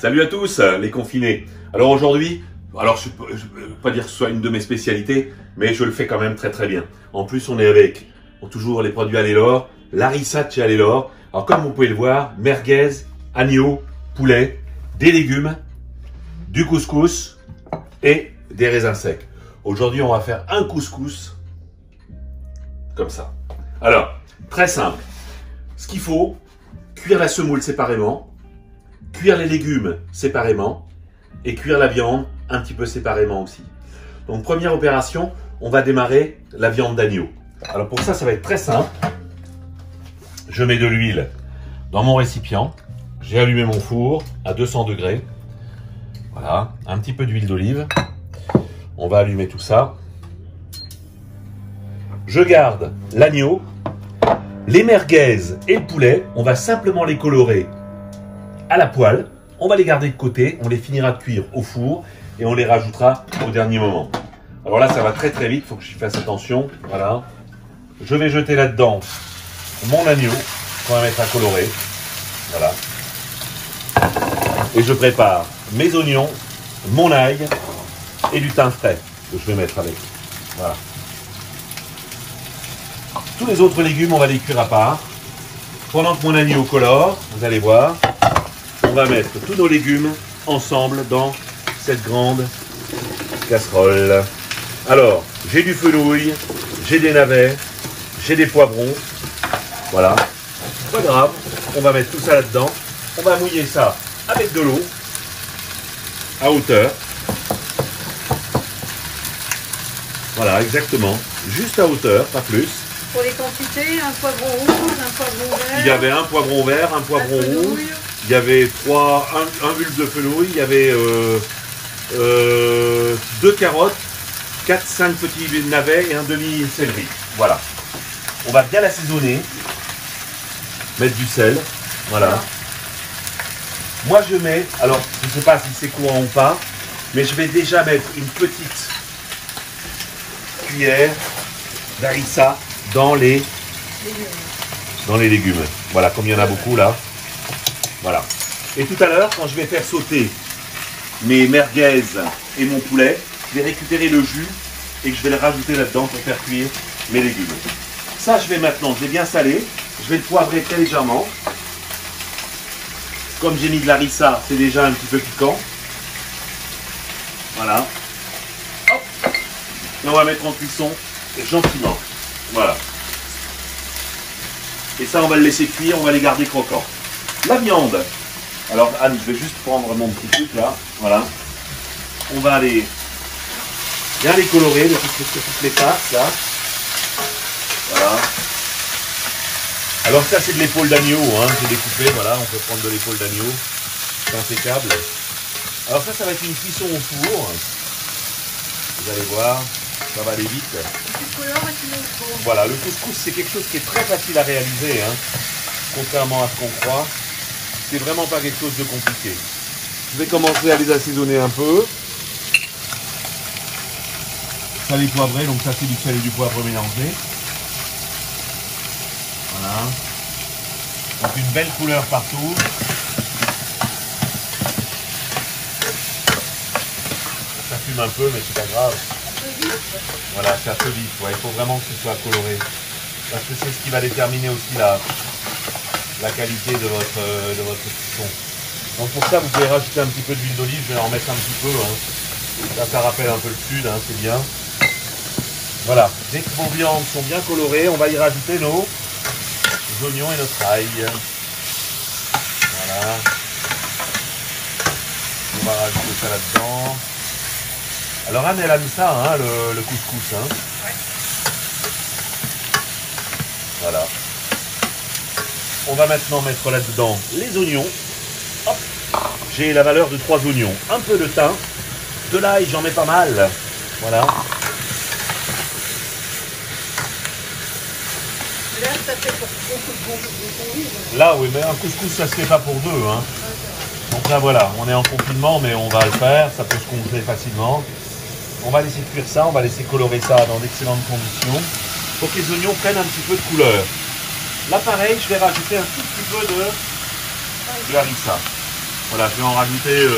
Salut à tous les confinés. Alors aujourd'hui, je peux pas dire que ce soit une de mes spécialités, mais je le fais quand même très très bien. En plus on est avec toujours les produits Allelor, Larissa de chez Allelor. Alors comme vous pouvez le voir, merguez, agneau, poulet, des légumes, du couscous et des raisins secs. Aujourd'hui on va faire un couscous comme ça. Alors, très simple. Ce qu'il faut, cuire la semoule séparément, cuire les légumes séparément et cuire la viande un petit peu séparément aussi. Donc première opération, on va démarrer la viande d'agneau. Alors pour ça, ça va être très simple. Je mets de l'huile dans mon récipient. J'ai allumé mon four à 200 degrés. Voilà, un petit peu d'huile d'olive. On va allumer tout ça. Je garde l'agneau. Les merguez et le poulet, on va simplement les colorer à la poêle. On va les garder de côté, on les finira de cuire au four et on les rajoutera au dernier moment. Alors là, ça va très très vite, il faut que j'y fasse attention. Voilà. Je vais jeter là-dedans mon agneau qu'on va mettre à colorer. Voilà. Et je prépare mes oignons, mon ail et du thym frais que je vais mettre avec. Voilà. Tous les autres légumes, on va les cuire à part. Pendant que mon agneau colore, vous allez voir, on va mettre tous nos légumes ensemble dans cette grande casserole. Alors, j'ai du fenouil, j'ai des navets, j'ai des poivrons. Voilà. Pas grave, on va mettre tout ça là-dedans. On va mouiller ça avec de l'eau à hauteur. Voilà, exactement. Juste à hauteur, pas plus. Pour les quantités, un poivron rouge, un poivron vert. Il y avait un poivron vert, un poivron rouge. Il y avait un bulbe de fenouil. Il y avait 2 carottes, 4-5 petits navets et un demi-céleri. Voilà. On va bien l'assaisonner. Mettre du sel. Voilà. Moi je mets, alors je ne sais pas si c'est courant ou pas, mais je vais déjà mettre une petite cuillère d'harissa dans les légumes. Voilà, comme il y en a beaucoup là. Voilà. Et tout à l'heure, quand je vais faire sauter mes merguez et mon poulet, je vais récupérer le jus et que je vais le rajouter là-dedans pour faire cuire mes légumes. Ça, je vais maintenant, je vais bien saler. Je vais le poivrer très légèrement. Comme j'ai mis de l'harissa, c'est déjà un petit peu piquant. Voilà. Hop. Et on va mettre en cuisson gentiment. Voilà. Et ça, on va le laisser cuire, on va les garder croquants. La viande. Alors, Anne, je vais juste prendre mon petit truc là. Voilà. On va aller bien les colorer de toutes les faces là. Voilà. Alors ça, c'est de l'épaule d'agneau, hein, j'ai découpé. Voilà, on peut prendre de l'épaule d'agneau. C'est impeccable. Alors ça va être une cuisson au four. Vous allez voir. Ça va aller vite. Voilà, le couscous, c'est quelque chose qui est très facile à réaliser, hein, contrairement à ce qu'on croit. C'est vraiment pas quelque chose de compliqué. Je vais commencer à les assaisonner un peu. Salé poivré, donc ça c'est du sel et du poivre mélangé. Voilà. Donc une belle couleur partout. Ça fume un peu, mais c'est pas grave. Voilà, c'est un peu vif. Ouais, il faut vraiment que ce soit coloré. Parce que c'est ce qui va déterminer aussi la qualité de votre cuisson. Donc pour ça, vous pouvez rajouter un petit peu d'huile d'olive. Je vais en mettre un petit peu. Hein. Ça rappelle un peu le sud, hein, c'est bien. Voilà. Dès que vos viandes sont bien colorées, on va y rajouter nos oignons et notre ail. Voilà. On va rajouter ça là-dedans. Alors Anne, elle a mis ça, hein, le couscous. Hein. Ouais. Voilà. On va maintenant mettre là-dedans les oignons. Hop. J'ai la valeur de 3 oignons. Un peu de thym. De l'ail, j'en mets pas mal. Voilà. Là, ça fait pour beaucoup de convives. Là, oui, mais un couscous, ça se fait pas pour 2. Hein. Donc là, voilà, on est en confinement, mais on va le faire. Ça peut se congeler facilement. On va laisser cuire ça, on va laisser colorer ça dans d'excellentes conditions pour que les oignons prennent un petit peu de couleur. Là pareil, je vais rajouter un tout petit peu de harissa. Voilà, je vais en rajouter,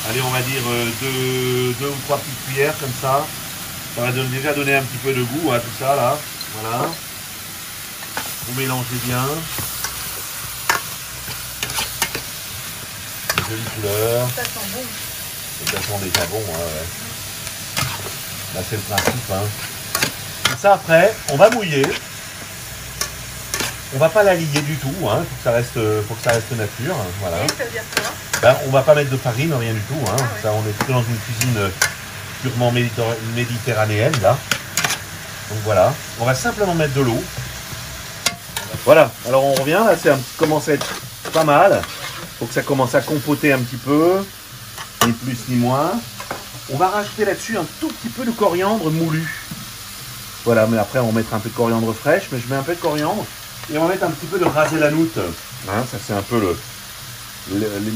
allez, on va dire deux ou trois petites cuillères comme ça. Ça va déjà donner un petit peu de goût, hein, tout ça là. Voilà. Vous mélangez bien. Une jolie couleur. Ça sent bon. Et ça sent déjà bon, hein, ouais. Là c'est le principe. Hein. Et ça après, on va mouiller. On va pas la lier du tout, hein. Faut que ça reste nature. Hein, voilà. Et ça veut dire quoi? Ben, on va pas mettre de farine, rien du tout. Hein. Ah ouais. Ça, on est plutôt dans une cuisine purement méditerranéenne là. Donc voilà, on va simplement mettre de l'eau. Voilà, alors on revient là, ça commence à être pas mal. Faut que ça commence à compoter un petit peu, ni plus ni moins. On va rajouter là-dessus un tout petit peu de coriandre moulu. Voilà, mais après on va mettre un peu de coriandre fraîche, mais je mets un peu de coriandre. Et on va mettre un petit peu de ras el hanout. Hein, ça c'est un peu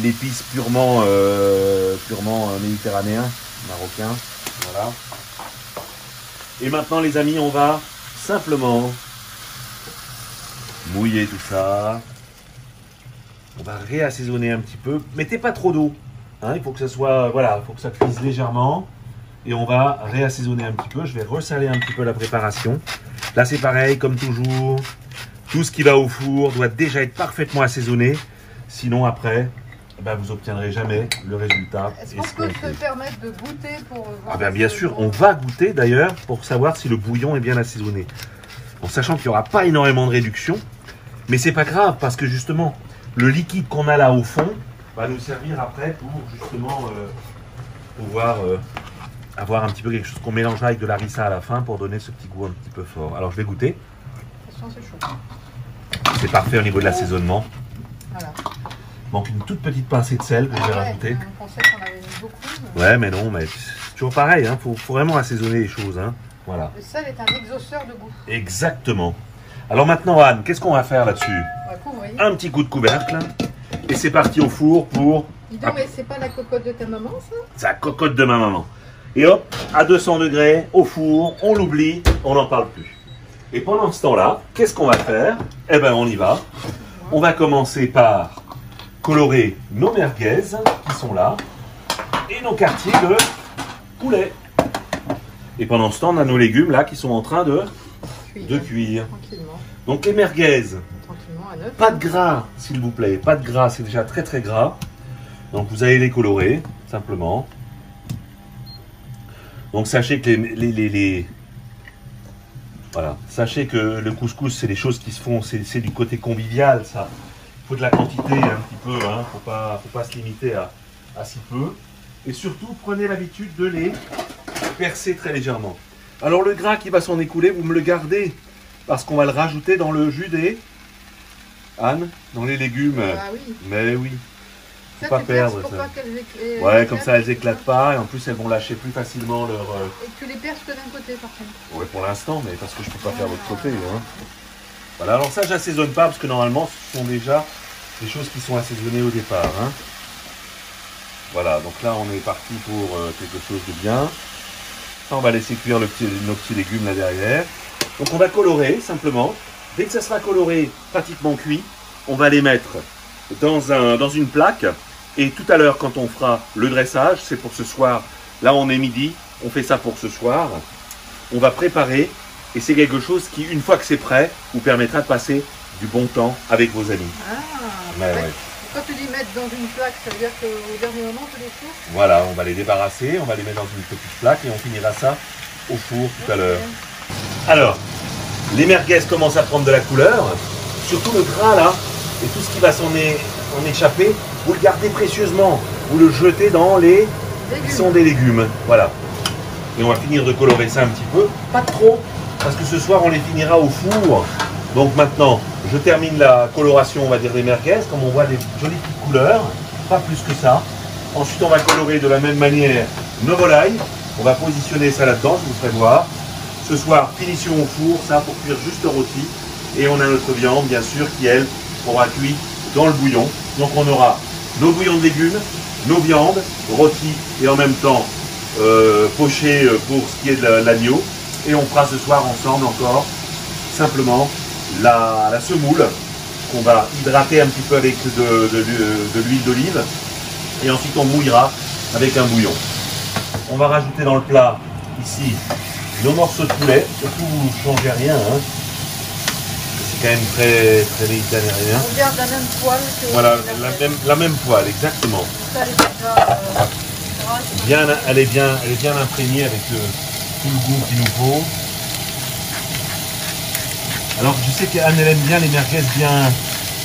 l'épice purement méditerranéen, marocain. Voilà. Et maintenant les amis, on va simplement mouiller tout ça. On va réassaisonner un petit peu. Mettez pas trop d'eau. Hein, il faut que ça soit, voilà, il faut que ça cuise légèrement. Et on va réassaisonner un petit peu. Je vais ressaler un petit peu la préparation. Là c'est pareil, comme toujours. Tout ce qui va au four doit déjà être parfaitement assaisonné. Sinon après, ben, vous n'obtiendrez jamais le résultat. Est-ce qu'on peut se permettre de goûter pour voir? Ah ben, bien sûr, on va goûter d'ailleurs pour savoir si le bouillon est bien assaisonné. En sachant qu'il n'y aura pas énormément de réduction. Mais c'est pas grave parce que justement, le liquide qu'on a là au fond va nous servir après pour justement pouvoir avoir un petit peu quelque chose qu'on mélangera avec de la harissa à la fin pour donner ce petit goût un petit peu fort. Alors je vais goûter. C'est chaud. C'est parfait au niveau de l'assaisonnement. Voilà. Manque une toute petite pincée de sel que je vais rajouter. On pensait qu'on avait mis beaucoup. Mais... Ouais, mais non, mais c'est toujours pareil. Hein. Faut vraiment assaisonner les choses. Hein. Voilà. Le sel est un exhausteur de goût. Exactement. Alors maintenant, Anne, qu'est-ce qu'on va faire là-dessus? On va couvrir. Un petit coup de couvercle. Et c'est parti au four pour... Dis donc, mais c'est pas la cocotte de ta maman, ça? C'est la cocotte de ma maman. Et hop, à 200 degrés, au four, on l'oublie, on n'en parle plus. Et pendant ce temps-là, qu'est-ce qu'on va faire? Eh bien, on y va. On va commencer par colorer nos merguez qui sont là et nos quartiers de poulet. Et pendant ce temps, on a nos légumes là qui sont en train de cuire. Tranquillement. Donc les merguez, Tranquillement à neuf. pas de gras s'il vous plaît, pas de gras, c'est déjà très très gras. Donc vous allez les colorer simplement. Donc sachez que voilà, sachez que le couscous c'est des choses qui se font, c'est du côté convivial ça. Il faut de la quantité un petit peu, hein. Faut pas se limiter à si peu. Et surtout prenez l'habitude de les percer très légèrement. Alors le gras qui va s'en écouler, vous me le gardez parce qu'on va le rajouter dans le jus des Anne, dans les légumes. Ah oui. Mais oui, faut Ça, pas tu perces perdre pour ça. pas qu'elles Ouais, comme ça elles éclatent pas et en plus elles vont lâcher plus facilement leur. Et tu les perces que d'un côté par contre. Ouais, pour l'instant, mais parce que je peux pas faire l'autre côté. Hein. Voilà, alors ça j'assaisonne pas parce que normalement ce sont déjà des choses qui sont assaisonnées au départ. Hein. Voilà, donc là on est parti pour quelque chose de bien. Ça on va laisser cuire nos petits légumes là derrière. Donc on va colorer simplement. Dès que ça sera coloré, pratiquement cuit, on va les mettre dans une plaque. Et tout à l'heure quand on fera le dressage, c'est pour ce soir. Là on est midi, on fait ça pour ce soir. On va préparer et c'est quelque chose qui, une fois que c'est prêt, vous permettra de passer du bon temps avec vos amis. Ah, Ouais, ouais. Quand tu dis mettre dans une plaque, ça veut dire qu'au dernier moment, tu les fours? Voilà, on va les débarrasser, on va les mettre dans une petite plaque et on finira ça au four tout à l'heure. Alors, les merguez commencent à prendre de la couleur, surtout le gras là, et tout ce qui va s'en échapper, vous le gardez précieusement, vous le jetez dans les qui sont des légumes. Voilà. Et on va finir de colorer ça un petit peu, pas trop, parce que ce soir on les finira au four. Donc maintenant, je termine la coloration, on va dire, des merguez, comme on voit des jolies petites couleurs, pas plus que ça. Ensuite, on va colorer de la même manière nos volailles. On va positionner ça là-dedans, je vous ferai voir. Ce soir, finition au four, ça pour cuire juste rôti. Et on a notre viande, bien sûr, qui, elle, aura cuit dans le bouillon. Donc on aura nos bouillons de légumes, nos viandes, rôties et en même temps pochées pour ce qui est de l'agneau. Et on fera ce soir ensemble encore, simplement, la semoule qu'on va hydrater un petit peu avec de l'huile d'olive. Et ensuite on mouillera avec un bouillon. On va rajouter dans le plat, ici, nos morceaux de poulet. Surtout, vous ne changez rien. Hein. C'est quand même très, très méditerranéen. On garde la même poêle que... Voilà, la même poêle, exactement. Ça, elle est déjà, grasse. Elle est bien imprégnée avec tout le goût qu'il nous faut. Alors, je sais qu'Anne, elle aime bien les merguez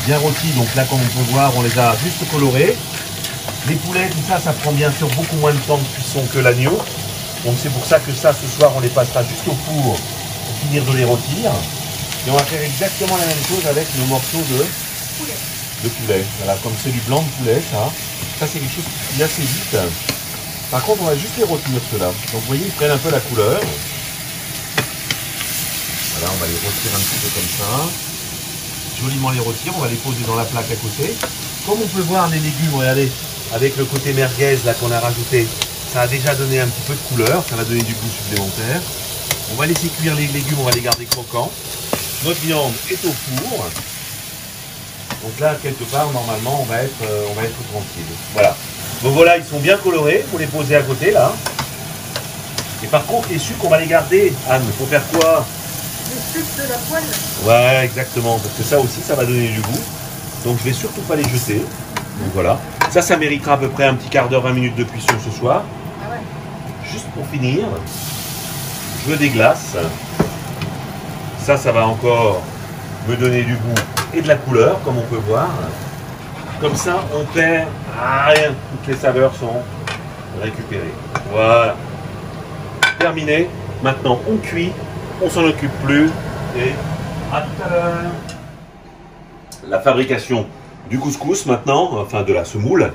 bien rôties. Donc là, comme on peut voir, on les a juste colorés. Les poulets, tout ça, ça prend bien sûr beaucoup moins de temps de cuisson que l'agneau. Donc c'est pour ça que ça, ce soir, on les passera juste au four pour finir de les rôtir. Et on va faire exactement la même chose avec nos morceaux de poulet. Voilà, comme c'est du blanc de poulet, ça c'est quelque chose qui cuit assez vite. Par contre, on va juste les rôtir ceux-là. Donc vous voyez, ils prennent un peu la couleur. Voilà, on va les rôtir un petit peu comme ça. Joliment les rôtir, on va les poser dans la plaque à côté. Comme on peut voir les légumes, regardez, avec le côté merguez là qu'on a rajouté, ça a déjà donné un petit peu de couleur, ça va donner du goût supplémentaire. On va laisser cuire les légumes, on va les garder croquants. Notre viande est au four. Donc là, quelque part, normalement, on va être tranquille. Voilà. Donc voilà, ils sont bien colorés, vous les posez à côté là. Et par contre, les sucres, on va les garder. Anne, il faut faire quoi? Les sucres de la poêle. Ouais, exactement, parce que ça aussi, ça va donner du goût. Donc je vais surtout pas les jeter. Donc voilà. Ça méritera à peu près un petit quart d'heure, 20 minutes de cuisson ce soir. Ah ouais. Juste pour finir, je déglace. Ça va encore me donner du goût et de la couleur, comme on peut voir. Comme ça, on perd rien. Toutes les saveurs sont récupérées. Voilà. Terminé. Maintenant, on cuit. On s'en occupe plus. Et à tout à l'heure. La fabrication du couscous maintenant, enfin de la semoule.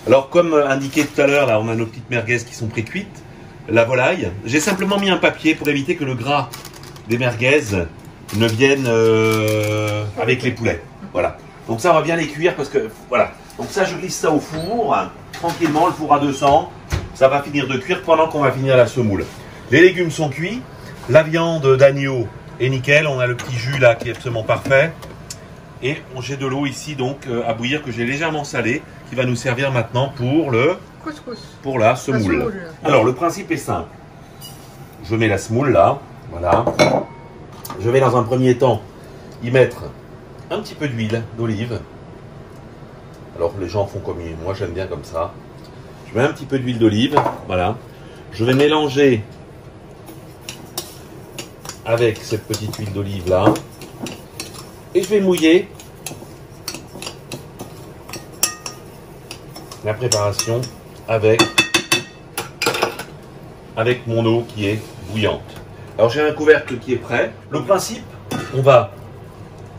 Alors comme indiqué tout à l'heure, là on a nos petites merguez qui sont pré-cuites. La volaille, j'ai simplement mis un papier pour éviter que le gras des merguez ne vienne avec les poulets. Voilà. Donc ça on va bien les cuire parce que voilà. Donc ça je glisse ça au four, tranquillement, le four à 200. Ça va finir de cuire pendant qu'on va finir la semoule. Les légumes sont cuits, la viande d'agneau est nickel, on a le petit jus là qui est absolument parfait. Et j'ai de l'eau ici donc à bouillir que j'ai légèrement salée qui va nous servir maintenant pour le couscous. Pour la semoule. Alors le principe est simple. Je mets la semoule là, voilà. Je vais dans un premier temps y mettre un petit peu d'huile d'olive. Alors les gens font comme moi j'aime bien comme ça. Je mets un petit peu d'huile d'olive, voilà. Je vais mélanger avec cette petite huile d'olive là. Et je vais mouiller la préparation avec mon eau qui est bouillante. Alors j'ai un couvercle qui est prêt. Le principe, on va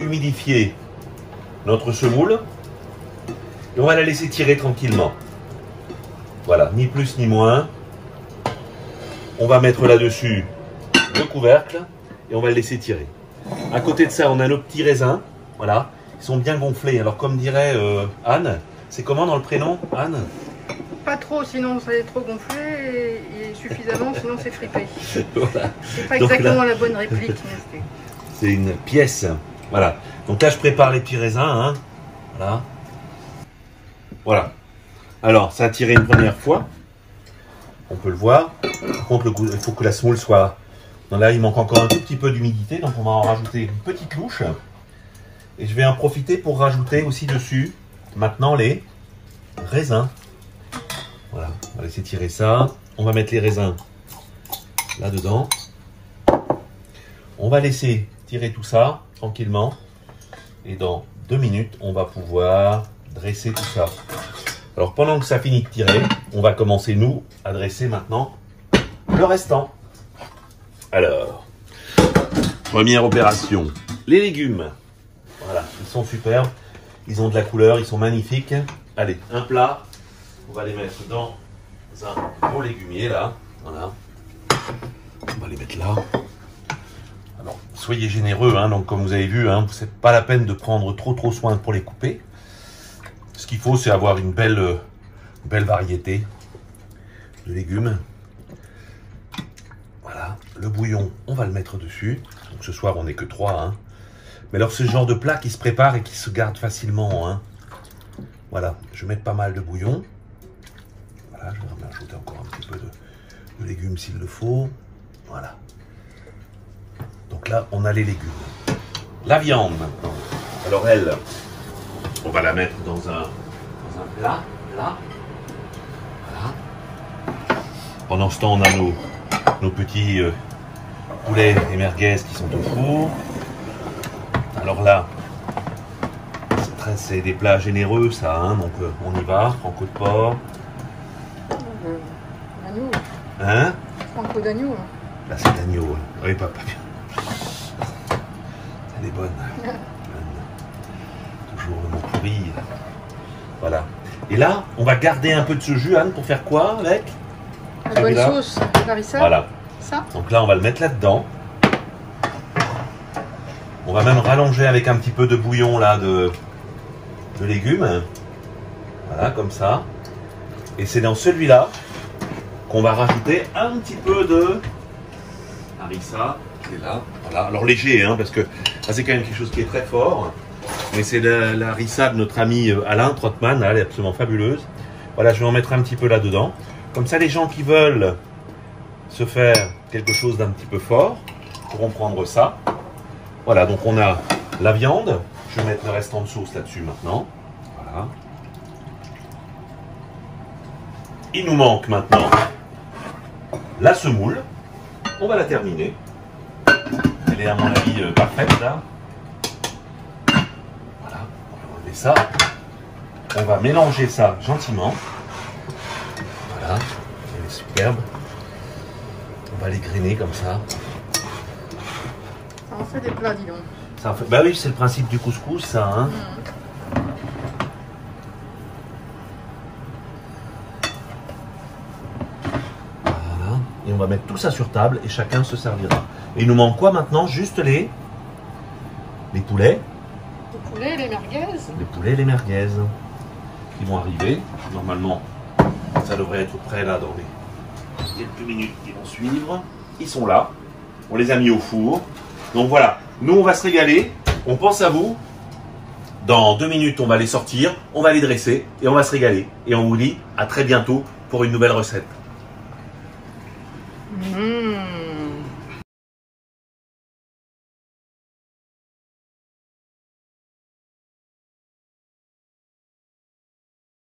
humidifier notre semoule et on va la laisser tirer tranquillement. Voilà, ni plus ni moins. On va mettre là-dessus le couvercle et on va le laisser tirer. À côté de ça, on a nos petits raisins. Voilà, ils sont bien gonflés. Alors comme dirait Anne, c'est comment dans le prénom, Anne? Pas trop, sinon ça est trop gonflé, et suffisamment, sinon c'est fripé. Voilà. C'est pas Donc exactement là, la bonne réplique. Mais c'est une pièce. Voilà. Donc là, je prépare les petits raisins. Hein. Voilà. Voilà. Alors, ça a tiré une première fois. On peut le voir. Par contre, il faut que la semoule soit... Donc là, il manque encore un tout petit peu d'humidité, donc on va en rajouter une petite louche. Et je vais en profiter pour rajouter aussi dessus, maintenant, les raisins. Voilà, on va laisser tirer ça. On va mettre les raisins là-dedans. On va laisser tirer tout ça tranquillement. Et dans 2 minutes, on va pouvoir dresser tout ça. Alors pendant que ça finit de tirer, on va commencer nous à dresser maintenant le restant. Alors, première opération, les légumes. Voilà, ils sont superbes, ils ont de la couleur, ils sont magnifiques. Allez, un plat, on va les mettre dans un gros légumier là. Voilà, on va les mettre là. Alors, soyez généreux, hein, donc comme vous avez vu, hein, c'est pas la peine de prendre trop soin pour les couper. Ce qu'il faut, c'est avoir une belle variété de légumes. Voilà, le bouillon, on va le mettre dessus. Donc ce soir, on n'est que 3. Hein. Mais alors, c'est le genre de plat qui se prépare et qui se garde facilement. Hein. Voilà, je vais mettre pas mal de bouillon. Voilà, je vais rajouter encore un petit peu de légumes s'il le faut. Voilà. Donc là, on a les légumes. La viande maintenant. Alors elle, on va la mettre dans un plat. Là. Voilà. Pendant ce temps, on a nos petits poulets et merguez qui sont au four. Alors là, c'est des plats généreux ça, hein, donc on y va, franco de porc. Agneau. Hein? Franco d'agneau. Là c'est d'agneau, hein. Oui, pas bien. Elle est bonne. Toujours le mot pourri. Voilà. Et là, on va garder un peu de ce jus, Anne, pour faire quoi avec? La bonne sauce, harissa. Voilà. Ça. Donc là, on va le mettre là-dedans. On va même rallonger avec un petit peu de bouillon là de légumes. Voilà, comme ça. Et c'est dans celui-là qu'on va rajouter un petit peu de harissa. Qui est là. Voilà. Alors léger, hein, parce que là, c'est quand même quelque chose qui est très fort. Mais c'est la harissa de notre ami Alain Trottmann. Elle est absolument fabuleuse. Voilà, je vais en mettre un petit peu là-dedans. Comme ça, les gens qui veulent se faire quelque chose d'un petit peu fort pourront prendre ça. Voilà, donc on a la viande. Je vais mettre le restant de sauce là-dessus maintenant. Voilà. Il nous manque maintenant la semoule. On va la terminer. Elle est à mon avis parfaite là. Voilà, on va enlever ça. On va mélanger ça gentiment. Voilà, elle est superbe. On va les grainer comme ça. Ça en fait des plats, dis donc. Ça en fait... Bah oui, c'est le principe du couscous, ça. Hein. Voilà. Et on va mettre tout ça sur table et chacun se servira. Et il nous manque quoi maintenant? Juste les poulets. Les poulets, les merguez. Les poulets et les merguez qui vont arriver. Normalement, ça devrait être prêt là dans les quelques minutes qui vont suivre. Ils sont là. On les a mis au four. Donc voilà, nous on va se régaler. On pense à vous. Dans 2 minutes, on va les sortir, on va les dresser et on va se régaler. Et on vous dit à très bientôt pour une nouvelle recette. Mmh.